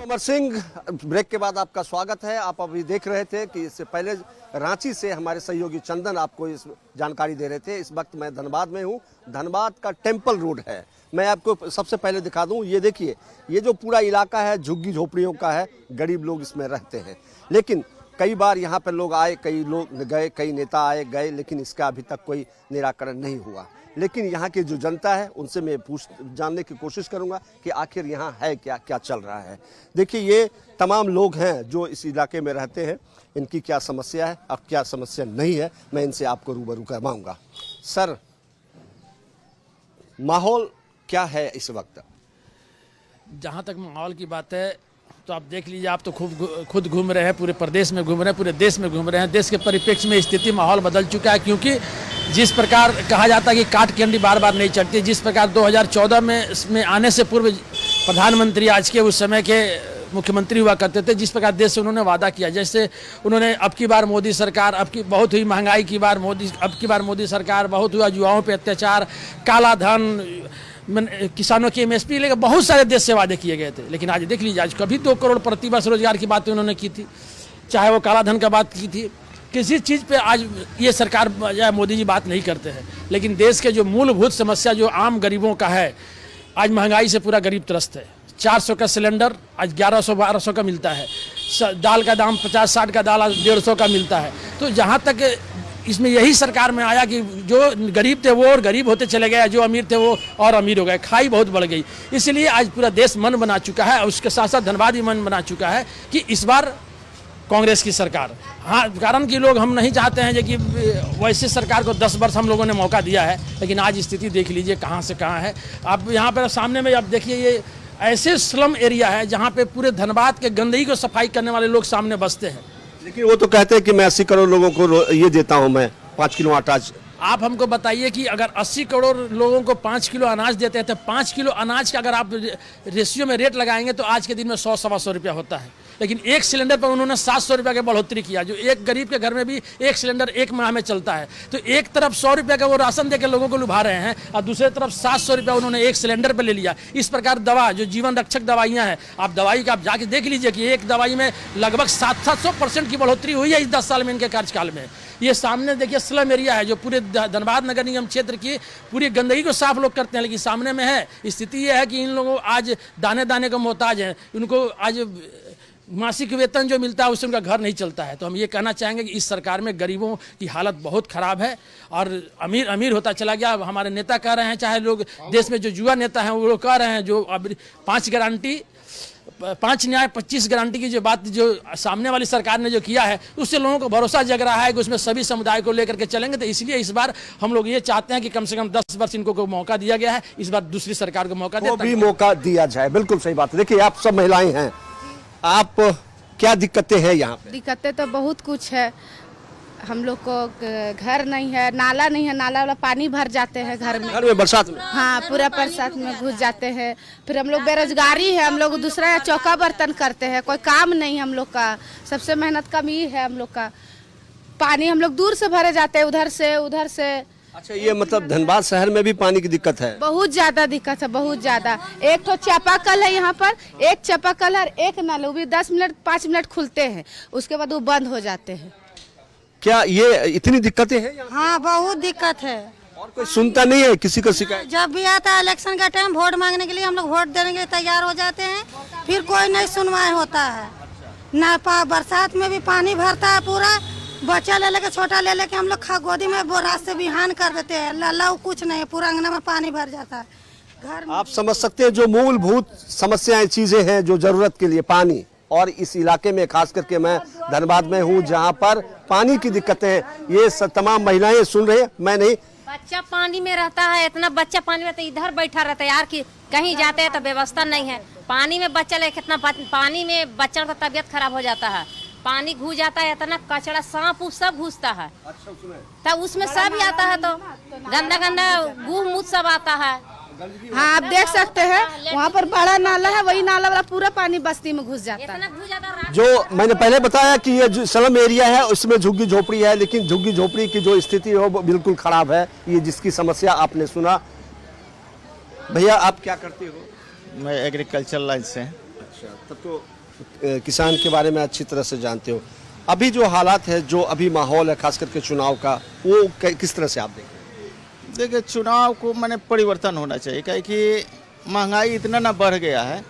Amar Singh, break के बाद आपका स्वागत है। आप अभी देख रहे थे कि इससे पहले रांची से हमारे सहयोगी चंदन आपको इस जानकारी दे रहे थे। इस वक्त मैं धनबाद में हूँ। धनबाद का टेम्पल रोड है। मैं आपको सबसे पहले दिखा दूँ, ये देखिए, ये जो पूरा इलाका है झुग्गी झोपड़ियों का है, गरीब लोग इसमें रहते हैं। लेकिन कई बार यहाँ पर लोग आए, कई लोग गए, कई नेता आए गए, लेकिन इसका अभी तक कोई निराकरण नहीं हुआ। लेकिन यहाँ की जो जनता है उनसे मैं जानने की कोशिश करूँगा कि आखिर यहाँ है क्या, क्या चल रहा है। देखिए, ये तमाम लोग हैं जो इस इलाके में रहते हैं, इनकी क्या समस्या है और क्या समस्या नहीं है, मैं इनसे आपको रूबरू करवाऊँगा। सर, माहौल क्या है इस वक्त? जहाँ तक माहौल की बात है तो आप देख लीजिए, आप तो खुद घूम रहे हैं, पूरे प्रदेश में घूम रहे हैं, पूरे देश में घूम रहे हैं। देश के परिप्रेक्ष्य में स्थिति माहौल बदल चुका है, क्योंकि जिस प्रकार कहा जाता है कि काट की अंडी बार बार नहीं चढ़ती, जिस प्रकार 2014 में इसमें आने से पूर्व प्रधानमंत्री आज के उस समय के मुख्यमंत्री हुआ करते थे, जिस प्रकार देश से उन्होंने वादा किया, जैसे उन्होंने अब की बार मोदी सरकार, अब की बहुत हुई महंगाई की बार मोदी, अब की बार मोदी सरकार, बहुत हुआ युवाओं पे अत्याचार, काला धन, किसानों की एमएसपी लेकर बहुत सारे देश से वादे किए गए थे। लेकिन आज देख लीजिए, आज कभी 2 करोड़ प्रति वर्ष रोजगार की बातें उन्होंने की थी, चाहे वो काला धन का बात की थी, किसी चीज़ पे आज ये सरकार या मोदी जी बात नहीं करते हैं। लेकिन देश के जो मूलभूत समस्या जो आम गरीबों का है, आज महंगाई से पूरा गरीब त्रस्त है। 400 का सिलेंडर आज 1100-1200 का मिलता है, दाल का दाम 50-60 का दाल आज 150 का मिलता है। तो जहाँ तक इसमें यही सरकार में आया कि जो गरीब थे वो और गरीब होते चले गए, जो अमीर थे वो और अमीर हो गए, खाई बहुत बढ़ गई। इसलिए आज पूरा देश मन बना चुका है, और उसके साथ साथ धनबाद भी मन बना चुका है कि इस बार कांग्रेस की सरकार। हाँ, कारण कि लोग हम नहीं चाहते हैं कि वैसे सरकार को 10 वर्ष हम लोगों ने मौका दिया है, लेकिन आज स्थिति देख लीजिए कहाँ से कहाँ है। आप यहाँ पर सामने में आप देखिए, ये ऐसे स्लम एरिया है जहाँ पे पूरे धनबाद के गंदगी को सफाई करने वाले लोग सामने बसते हैं। लेकिन वो तो कहते हैं कि मैं 80 करोड़ लोगों को ये देता हूँ, मैं 5 किलो आटा। आप हमको बताइए कि अगर 80 करोड़ लोगों को 5 किलो अनाज देते हैं, तो 5 किलो अनाज का अगर आप रेशियो में रेट लगाएंगे तो आज के दिन में 100-125 रुपया होता है। लेकिन एक सिलेंडर पर उन्होंने 700 रुपया की बढ़ोतरी किया, जो एक गरीब के घर में भी एक सिलेंडर 1 माह में चलता है। तो एक तरफ 100 रुपया का वो राशन देकर लोगों को लुभा रहे हैं, और दूसरी तरफ 700 रुपया उन्होंने एक सिलेंडर पर ले लिया। इस प्रकार दवा, जो जीवन रक्षक दवाइयाँ हैं, आप दवाई का आप जाके देख लीजिए कि एक दवाई में लगभग 700% की बढ़ोतरी हुई है इस 10 साल में, इनके कार्यकाल में। ये सामने देखिए स्लम एरिया है, जो पूरे धनबाद नगर निगम क्षेत्र की पूरी गंदगी को साफ लोग करते हैं, लेकिन सामने में है स्थिति ये है कि इन लोगों आज दाने दाने का मोहताज हैं। उनको आज मासिक वेतन जो मिलता है उससे उनका घर नहीं चलता है। तो हम ये कहना चाहेंगे कि इस सरकार में गरीबों की हालत बहुत खराब है, और अमीर अमीर होता चला गया। हमारे नेता कह रहे हैं, चाहे लोग देश में जो युवा नेता हैं वो लोग कह रहे हैं, जो अब 5 गारंटी 5 न्याय 25 गारंटी की जो बात जो सामने वाली सरकार ने जो किया है, उससे लोगों को भरोसा जग रहा है कि उसमें सभी समुदाय को लेकर के चलेंगे। तो इसलिए इस बार हम लोग ये चाहते हैं कि कम से कम 10 वर्ष इनको मौका दिया गया है, इस बार दूसरी सरकार को मौका दे, भी मौका दिया जाए। बिल्कुल सही बात है। देखिए, आप सब महिलाएं हैं, आप क्या दिक्कतें हैं यहाँ पे? दिक्कतें तो बहुत कुछ है। हम लोग को घर नहीं है, नाला नहीं है, नाला वाला पानी भर जाते हैं घर में बरसात में। हाँ, पूरा बरसात में घुस जाते हैं। फिर हम लोग बेरोजगारी है, हम लोग दूसरा चौका बर्तन करते हैं, कोई काम नहीं हम लोग का। सबसे मेहनत कम ही है हम लोग का। पानी हम लोग दूर से भरे जाते हैं, उधर से। अच्छा, ये मतलब धनबाद शहर में भी पानी की दिक्कत है? बहुत ज्यादा दिक्कत है, बहुत ज्यादा। एक तो चापाकल है यहाँ पर, एक चापाकल और एक नल, वो भी 10 मिनट 5 मिनट खुलते हैं, उसके बाद वो बंद हो जाते हैं। क्या ये इतनी दिक्कतें हैं यहाँ? हाँ, बहुत दिक्कत है। और कोई सुनता नहीं है किसी को शिकायत? जब भी आता है इलेक्शन का टाइम, वोट मांगने के लिए हम लोग वोट देने के लिए तैयार हो जाते हैं, फिर कोई नहीं सुनवाई होता है। ना बरसात में भी पानी भरता है पूरा, बच्चा ले लेके, छोटा ले लेके हम लोग गोदी में रात से बिहान कर देते हैं, लल्ला कुछ नहीं, पूरा अंगना में पानी भर जाता है घर में। आप समझ सकते हैं जो मूलभूत समस्याएं, चीजें हैं जो जरूरत के लिए पानी, और इस इलाके में खास करके मैं धनबाद में हूँ जहाँ पर पानी की दिक्कतें हैं, ये तमाम महिलाएं सुन रही है। मैं नहीं, बच्चा पानी में रहता है, इतना बच्चा पानी में, तो इधर बैठा रहता है यार, कि कहीं जाते हैं तो व्यवस्था नहीं है। पानी में बच्चा ले, कितना पानी में बच्चा का तबीयत खराब हो जाता है। पानी घुस जाता है, इतना कचरा, सांप सब घुसता है, तब उसमें सब ही आता है, तो गंदा गंदा गू मूत सब आता है। हाँ, आप देख सकते हैं वहाँ पर बड़ा नाला है, वही नाला वाला पूरा पानी बस्ती में घुस जाता है। जो मैंने पहले बताया कि ये जो स्लम एरिया है उसमें झुग्गी झोपड़ी है, लेकिन झुग्गी झोपड़ी की जो स्थिति है वो बिल्कुल खराब है। ये जिसकी समस्या आपने सुना। भैया, आप क्या करते हो? मैं एग्रीकल्चर लाइन से। अच्छा, तब तो किसान के बारे में अच्छी तरह से जानते हो। अभी जो हालात है, जो अभी माहौल है खास करके चुनाव का, वो किस तरह से आप देखते हैं? देखिए, चुनाव को मैंने परिवर्तन होना चाहिए, क्या कि महंगाई इतना ना बढ़ गया है,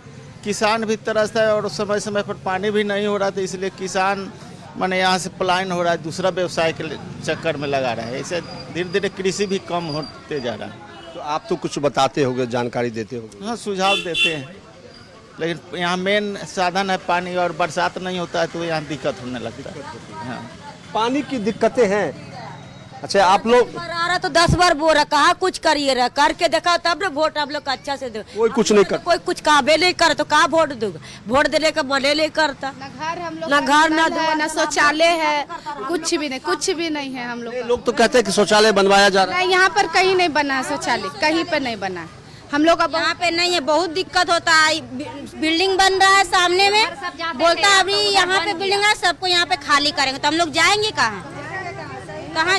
किसान भी तरस है और समय समय पर पानी भी नहीं हो रहा था, इसलिए किसान माने यहाँ से पलायन हो रहा है, दूसरा व्यवसाय के चक्कर में लगा रहा है। ऐसे धीरे धीरे कृषि भी कम होते जा रहा है। तो आप तो कुछ बताते होगे, जानकारी देते होगे। हाँ, सुझाव देते हैं, लेकिन यहाँ मेन साधन है पानी, और बरसात नहीं होता है तो यहाँ दिक्कत होने लगता है। हाँ, पानी की दिक्कतें हैं। अच्छा, आप लोग बार आ रहा तो 10 बार बोल रहा, कहा कुछ करिए रहा, करके देखा तब ना वोट आप लोग का अच्छा से दो। कोई कुछ नहीं कर, कोई कुछ काबे नहीं कर तो कहा वोट दूंगा, वोट देने का मने नहीं करता। ना घर हम लोग ना घर ना है, ना शौचालय है, कुछ भी नहीं, कुछ भी नहीं है हम लोग का। लोग तो कहते हैं कि शौचालय बनवाया जा रहा है। नहीं, यहाँ पर कहीं नहीं बना है शौचालय, कहीं पे नहीं बना है हम लोग का। यहाँ पे नहीं है, बहुत दिक्कत होता है। बिल्डिंग बन रहा है सामने में, बोलता है अभी यहाँ पे बिल्डिंग है, सबको यहाँ पे खाली करेंगे, तो हम लोग जाएंगे कहाँ? कहाँ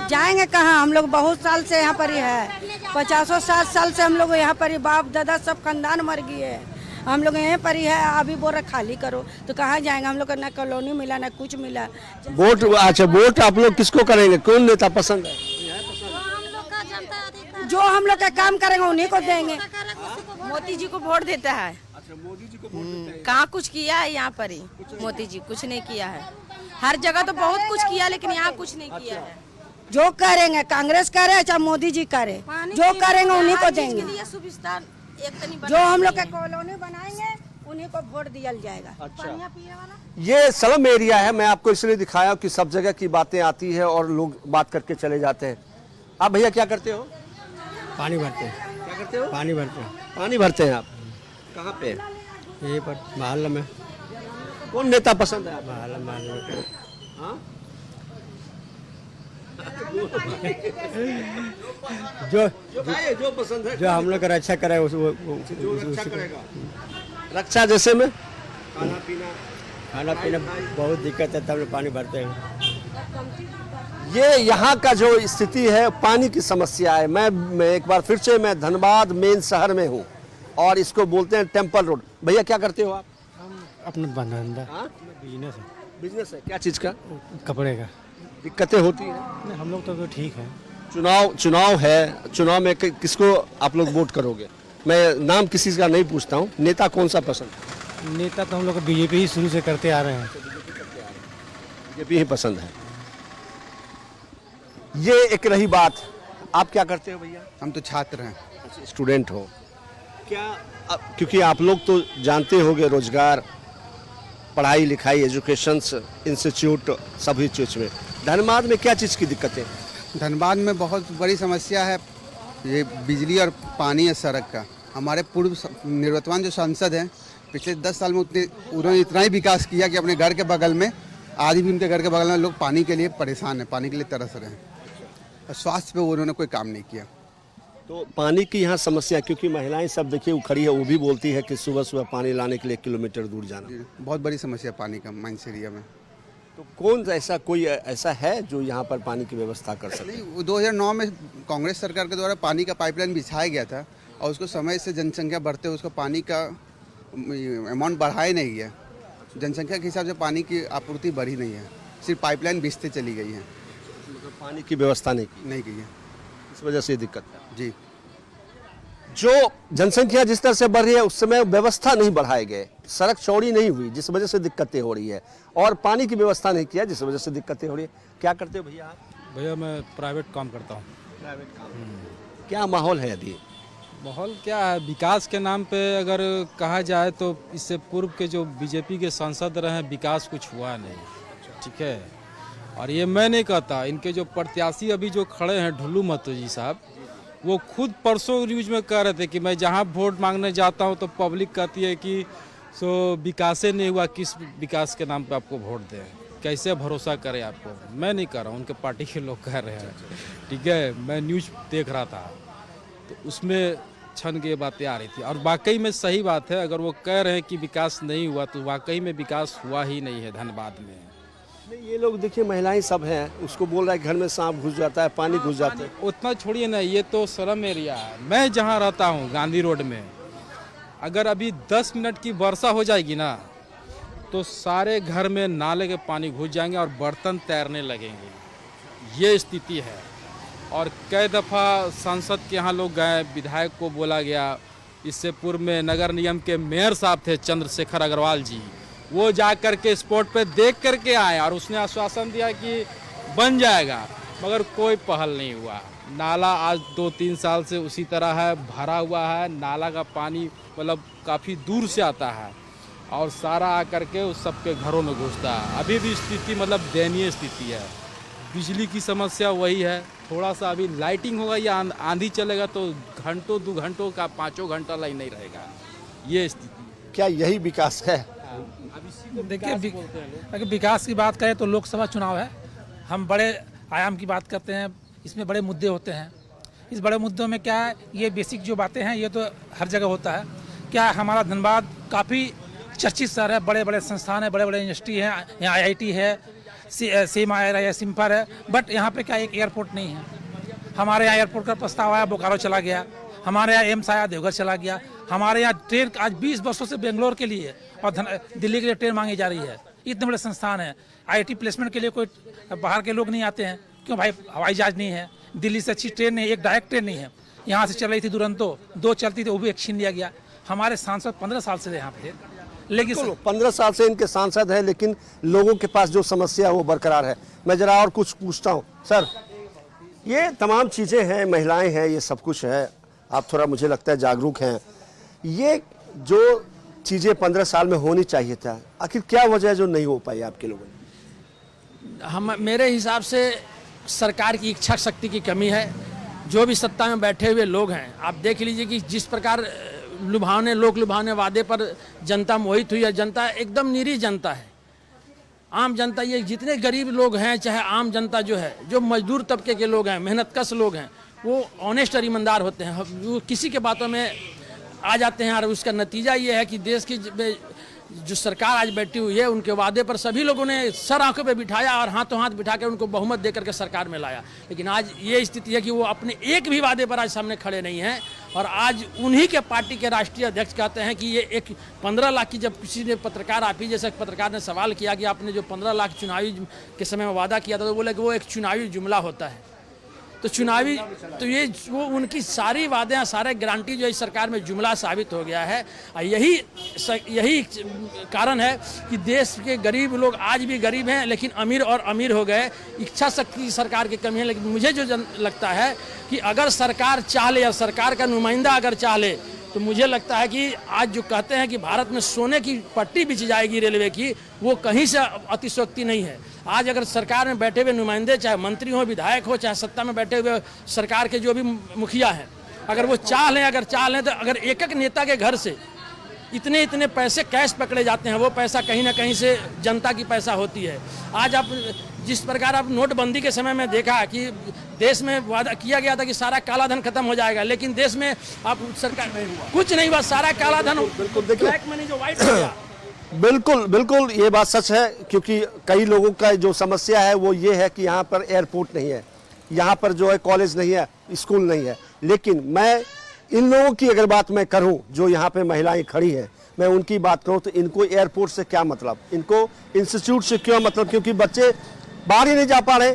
जाएंगे कहाँ? हम लोग बहुत साल से यहाँ पर ही है, 50-60 साल से हम लोग यहाँ पर ही, बाप दादा सब खानदान मर गई है, हम लोग यहीं पर ही है। अभी बोल रहे खाली करो, तो कहाँ जाएंगे? हम लोग को ना कॉलोनी मिला ना कुछ मिला। वोट, अच्छा, वोट आप लोग किसको करेंगे? कौन नेता पसंद है? जो हम लोग का काम करेंगे उन्हीं को देंगे। मोदी जी को वोट देता है। अच्छा, मोदी जी को वोट देते हैं। कहाँ कुछ किया है यहाँ पर ही? मोदी जी कुछ नहीं किया है। हर जगह तो बहुत कुछ किया, लेकिन यहाँ कुछ नहीं किया है। जो करेंगे, कांग्रेस करे चाहे मोदी जी करे, जो करेंगे उन्हीं को देंगे। सुविधा एक तनी जो हम लोग का कॉलोनी बनाएंगे उन्हीं को वोट दिया जाएगा। अच्छा, ये स्लम एरिया है, मैं आपको इसलिए दिखाया कि सब जगह की बातें आती है और लोग बात करके चले जाते हैं। आप भैया क्या करते हो? पानी भरते हैं। क्या करते हो? पानी भरते हैं। पानी भरते हैं आप? कहाँ पे? यहीं पर मोहल्ला में। कौन नेता पसंद है आपको? मोहल्ला में। हाँ? जो पसंद है, जो हम लोग का रक्षा करे उस वो जो रक्षा करेगा। रक्षा जैसे में खाना पीना बहुत दिक्कत है, तब पानी भरते हैं। ये यहाँ का जो स्थिति है, पानी की समस्या है। मैं एक बार फिर से मैं धनबाद मेन शहर में हूँ और इसको बोलते हैं टेम्पल रोड। भैया क्या करते हो आप? अपना धंधा हाँ? बिजनेस है। बिजनेस है, क्या चीज़ का? कपड़े का। दिक्कतें होती हैं? नहीं, हम लोग तो ठीक है। चुनाव है, चुनाव में किसको आप लोग वोट करोगे? मैं नाम किसी का नहीं पूछता हूँ, नेता कौन सा पसंद? नेता तो हम लोग बीजेपी ही शुरू से करते आ रहे हैं। बीजेपी ही पसंद है। ये एक रही बात। आप क्या करते हो भैया? हम तो छात्र हैं। स्टूडेंट हो क्या? क्योंकि आप लोग तो जानते होंगे, रोजगार, पढ़ाई लिखाई, एजुकेशन इंस्टीट्यूट, सभी चीज़ में धनबाद में क्या चीज़ की दिक्कत है? धनबाद में बहुत बड़ी समस्या है, ये बिजली और पानी है, सड़क का। हमारे पूर्व निवर्तमान जो सांसद हैं, पिछले 10 साल में उन्होंने इतना ही विकास किया कि अपने घर के बगल में, आज भी उनके घर के बगल में लोग पानी के लिए परेशान हैं, पानी के लिए तरस रहे हैं, और स्वास्थ्य पे उन्होंने कोई काम नहीं किया। तो पानी की यहाँ समस्या, क्योंकि महिलाएं सब देखिए उखड़ी है, वो भी बोलती है कि सुबह सुबह पानी लाने के लिए किलोमीटर दूर जाना। बहुत बड़ी समस्या पानी का माइंस एरिया में। तो कौन ऐसा कोई ऐसा है जो यहाँ पर पानी की व्यवस्था कर सके? नहीं, 2009 में कांग्रेस सरकार के द्वारा पानी का पाइपलाइन बिछाया गया था, और उसको समय से जनसंख्या बढ़ते उसको पानी का अमाउंट बढ़ाया नहीं गया। जनसंख्या के हिसाब से पानी की आपूर्ति बढ़ी नहीं है, सिर्फ पाइपलाइन बिछते चली गई है, मतलब पानी की व्यवस्था नहीं की है। इस वजह से ये दिक्कत है जी। जो जनसंख्या जिस तरह से बढ़ रही है, उस समय व्यवस्था नहीं बढ़ाए गए, सड़क चौड़ी नहीं हुई, जिस वजह से दिक्कतें हो रही है, और पानी की व्यवस्था नहीं किया, जिस वजह से दिक्कतें हो रही है। क्या करते हो भैया आप? भैया मैं प्राइवेट काम करता हूँ। प्राइवेट काम। क्या माहौल है अभी? माहौल क्या है, विकास के नाम पे अगर कहा जाए तो इससे पूर्व के जो बीजेपी के सांसद रहे हैं, विकास कुछ हुआ नहीं, ठीक है। और ये मैं नहीं कहता, इनके जो प्रत्याशी अभी जो खड़े हैं, ढुल्लू महतो जी साहब, वो खुद परसों न्यूज में कह रहे थे कि मैं जहाँ वोट मांगने जाता हूँ तो पब्लिक कहती है कि सो विकास नहीं हुआ, किस विकास के नाम पे आपको वोट दें, कैसे भरोसा करें आपको। मैं नहीं कह रहा हूँ, उनके पार्टी के लोग कह रहे हैं, ठीक है। मैं न्यूज देख रहा था तो उसमें छन के बातें आ रही थी, और वाकई में सही बात है। अगर वो कह रहे हैं कि विकास नहीं हुआ, तो वाकई में विकास हुआ ही नहीं है धनबाद में। नहीं, ये लोग देखिए महिलाएं सब हैं, उसको बोल रहा है घर में सांप घुस जाता है, पानी घुस जाता है। उतना छोड़िए ना, ये तो स्लम एरिया है। मैं जहाँ रहता हूँ गांधी रोड में, अगर अभी 10 मिनट की वर्षा हो जाएगी ना तो सारे घर में नाले के पानी घुस जाएंगे और बर्तन तैरने लगेंगे, ये स्थिति है। और कई दफ़ा सांसद के यहाँ लोग गए, विधायक को बोला गया, इससे पूर्व में नगर निगम के मेयर साहब थे चंद्रशेखर अग्रवाल जी, वो जा कर के स्पॉट पे देख करके आए और उसने आश्वासन दिया कि बन जाएगा, मगर कोई पहल नहीं हुआ। नाला आज 2-3 साल से उसी तरह है, भरा हुआ है। नाला का पानी मतलब काफ़ी दूर से आता है और सारा आकर के उस सबके घरों में घुसता है। अभी भी स्थिति मतलब दयनीय स्थिति है। बिजली की समस्या वही है, थोड़ा सा अभी लाइटिंग होगा या आंधी चलेगा तो घंटों 2 घंटों का 5 घंटा लाइन नहीं रहेगा, ये स्थिति। क्या यही विकास है? देखिए, अगर विकास की बात करें तो लोकसभा चुनाव है, हम बड़े आयाम की बात करते हैं, इसमें बड़े मुद्दे होते हैं। इस बड़े मुद्दों में क्या है, ये बेसिक जो बातें हैं ये तो हर जगह होता है। क्या हमारा धनबाद काफ़ी चर्चित शहर है, बड़े बड़े संस्थान है, बड़े बड़े यूनिवर्सिटी हैं, यहाँ IIT है, CMIR है, सिम्फर है, बट यहाँ पे क्या एक एयरपोर्ट नहीं है। हमारे यहाँ एयरपोर्ट का प्रस्ताव आया, बोकारो चला गया। हमारे यहाँ एम्स आया, देवघर चला गया। हमारे यहाँ ट्रेन आज 20 वर्षों से बेंगलोर के लिए और दिल्ली के लिए ट्रेन मांगी जा रही है। इतने बड़े संस्थान है, IIT प्लेसमेंट के लिए कोई बाहर के लोग नहीं आते हैं, क्यों भाई? हवाई जहाज नहीं है, दिल्ली से अच्छी ट्रेन नहीं, एक डायरेक्ट ट्रेन नहीं है। यहाँ से चल रही थी दुरंतो, 2 चलती थी, वो भी एक छीन लिया गया। हमारे सांसद 15 साल से यहाँ पे, लेकिन 15 साल से इनके सांसद हैं, लेकिन लोगों के पास जो समस्या है वो बरकरार है। मैं जरा और कुछ पूछता हूँ। सर, ये तमाम चीज़ें हैं, महिलाएं हैं, ये सब कुछ है, आप थोड़ा मुझे लगता है जागरूक हैं। ये जो चीज़ें 15 साल में होनी चाहिए था, आखिर क्या वजह है जो नहीं हो पाई आपके लोगों ने? मेरे हिसाब से सरकार की इच्छा शक्ति की कमी है। जो भी सत्ता में बैठे हुए लोग हैं, आप देख लीजिए कि जिस प्रकार लोक लुभावने वादे पर जनता मोहित हुई है। जनता एकदम निरीह जनता है, आम जनता। ये जितने गरीब लोग हैं, चाहे आम जनता जो है, जो मजदूर तबके के लोग हैं, मेहनतकश लोग हैं, वो ऑनेस्ट और ईमानदार होते हैं, वो किसी के बातों में आ जाते हैं। और उसका नतीजा ये है कि देश की जो सरकार आज बैठी हुई है, उनके वादे पर सभी लोगों ने सर आंखों पे बिठाया और हाथों हाथ बिठा कर उनको बहुमत देकर के सरकार में लाया। लेकिन आज ये स्थिति है कि वो अपने एक भी वादे पर आज सामने खड़े नहीं हैं। और आज उन्हीं के पार्टी के राष्ट्रीय अध्यक्ष कहते हैं कि ये एक 15 लाख की, जब किसी ने पत्रकार, आप ही जैसे पत्रकार ने सवाल किया कि आपने जो 15 लाख चुनावी के समय में वादा किया था, तो बोले कि वो एक चुनावी जुमला होता है। तो चुनावी, तो ये वो उनकी सारी वादे, सारे गारंटी जो इस सरकार में जुमला साबित हो गया है। यही कारण है कि देश के गरीब लोग आज भी गरीब हैं, लेकिन अमीर और अमीर हो गए। इच्छा शक्ति सरकार की कमी है। लेकिन मुझे जो लगता है कि अगर सरकार चाह ले, या सरकार का नुमाइंदा अगर चाह ले, तो मुझे लगता है कि आज जो कहते हैं कि भारत में सोने की पट्टी बिछ जाएगी रेलवे की, वो कहीं से अतिशयोक्ति नहीं है। आज अगर सरकार में बैठे हुए नुमाइंदे, चाहे मंत्री हो, विधायक हो, चाहे सत्ता में बैठे हुए सरकार के जो भी मुखिया हैं, अगर वो चाह लें तो अगर एक एक नेता के घर से इतने पैसे कैश पकड़े जाते हैं, वो पैसा कहीं ना कहीं से जनता की पैसा होती है। आज आप जिस प्रकार आप नोटबंदी के समय में देखा कि देश में वादा किया गया था कि सारा काला धन खत्म हो जाएगा, लेकिन देश में आप सरकार कुछ नहीं हुआ, सारा काला धन, ब्लैक मनी जो व्हाइट हो गया। बिल्कुल ये बात सच है, क्योंकि कई लोगों का जो समस्या है वो ये है कि यहाँ पर एयरपोर्ट नहीं है, यहाँ पर जो है कॉलेज नहीं है, स्कूल नहीं है। लेकिन मैं इन लोगों की अगर बात मैं करूं, जो यहाँ पे महिलाएं खड़ी हैं, मैं उनकी बात करूं तो इनको एयरपोर्ट से क्या मतलब, इनको इंस्टीट्यूट से क्यों मतलब? क्योंकि बच्चे बाहर ही नहीं जा पा रहे।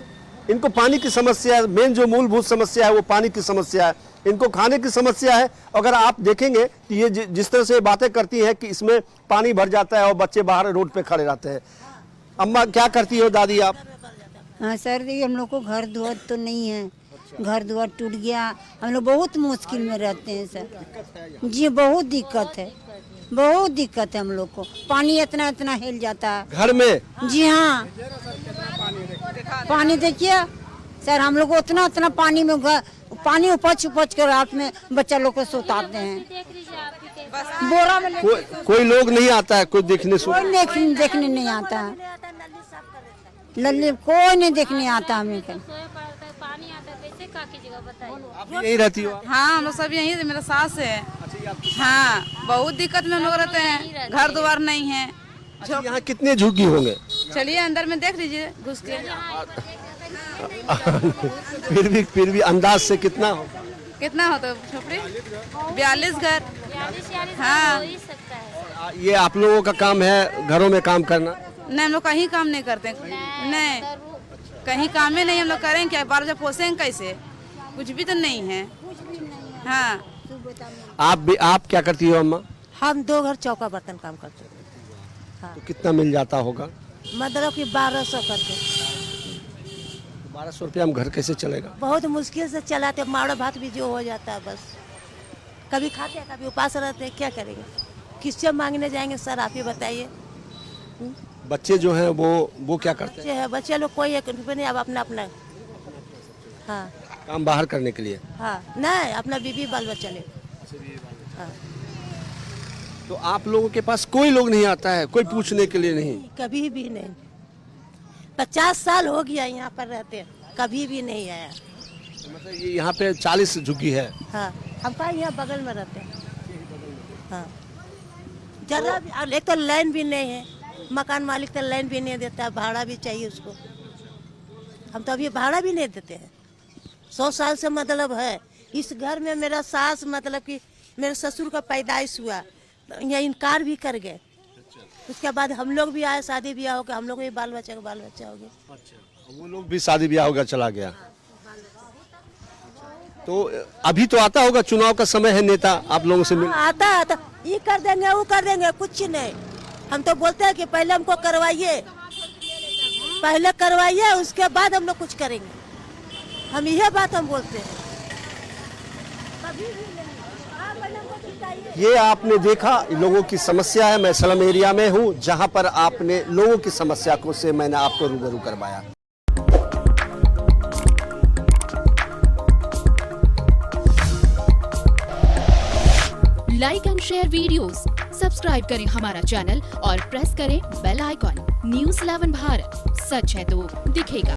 इनको पानी की समस्या है, मेन जो मूलभूत समस्या है वो पानी की समस्या है। इनको खाने की समस्या है। अगर आप देखेंगे कि ये जिस तरह से बातें करती हैं कि इसमें पानी भर जाता है और बच्चे बाहर रोड पे खड़े रहते हैं। अम्मा क्या करती हो दादी आप? हाँ सर, हम लोग को घर दुआर तो नहीं है, घर दुआर टूट गया, हम लोग बहुत मुश्किल में रहते हैं सर जी। बहुत दिक्कत है, बहुत दिक्कत है हम लोग को। पानी इतना हिल जाता है घर में जी। हाँ, पानी देखिए सर, हम लोग उतना पानी में पानी उपच कर रात में बच्चा लोग को सुताते हैं बोरा में। कोई लोग नहीं आता है, कोई देखने नहीं आता है, लल्ली कोई नहीं देखने आता हमें। आप यहीं रहती हो? हाँ, हम लोग सब यहीं, मेरा सास है। हाँ, बहुत दिक्कत में हम लोग रहते हैं, घर द्वार नहीं है। यहाँ कितने झुग्गी होंगे? चलिए अंदर में देख लीजिए घुस के। फिर भी अंदाज से कितना हो? कितना होता झोपड़ी? 42 घर। हाँ। ये आप लोगों का काम है घरों में काम करना? नहीं, हम लोग कहीं काम नहीं करते। नहीं, कहीं काम ही नहीं हम लोग करेंगे क्या? 12 बजे पोसेंगे कैसे? कुछ भी तो नहीं है। हाँ। आप क्या करती हो अम्मा? हम 2 घर चौका बर्तन काम करते हैं। हाँ। तो कितना मिल जाता होगा? मतलब कि 1200 करके। 1200 रुपया हम घर कैसे चलेगा? बहुत मुश्किल से चलाते, माड़ा भात भी जो हो जाता है बस। कभी खाते हैं कभी उपास रहते हैं, क्या करेंगे? किससे मांगने जाएंगे सर, आप ही बताइए। बच्चे जो हैं वो क्या करते हैं? बच्चे लोग कोई एक रुपये नहीं, अब अपना अपना। हाँ। काम बाहर करने के लिए? हाँ, नहीं अपना बीबी बाल बच्चा ले। हाँ। तो आप लोगों के पास कोई लोग नहीं आता है, कोई पूछने के लिए नहीं? कभी भी नहीं। 50 साल हो गया यहाँ पर रहते हैं, कभी भी नहीं आया। मतलब ये यहाँ पे 40 झुग्गी है? हाँ, हम कहा यहाँ बगल में रहते हैं। हाँ, जरा भी, और एक तो लाइन भी नहीं है, मकान मालिक तो लाइन भी नहीं देता, भाड़ा भी चाहिए उसको। हम तो अभी भाड़ा भी नहीं देते हैं। 100 साल से मतलब है इस घर में। मेरा सास मतलब कि मेरे ससुर का पैदाइश हुआ, यहाँ इनकार भी कर गए। उसके बाद हम लोग भी आए, शादी ब्याह हो गया, हम लोग भी बाल बच्चा हो गया। वो लोग भी शादी ब्याह होगा चला गया। तो अभी तो आता होगा, चुनाव का समय है, नेता आप लोगों से मिल आता ये कर देंगे वो कर देंगे, कुछ नहीं। हम तो बोलते हैं कि पहले हमको करवाइए, पहले करवाइए, उसके बाद हम लोग कुछ करेंगे। हम यह बात हम बोलते हैं। ये आपने देखा लोगों की समस्या है। मैं स्लम एरिया में हूँ जहाँ पर आपने लोगों की समस्या को से मैंने आपको रूबरू करवाया। Like and share videos, subscribe करें हमारा चैनल और प्रेस करें बेल आइकॉन। न्यूज़ 11 भारत, सच है तो दिखेगा।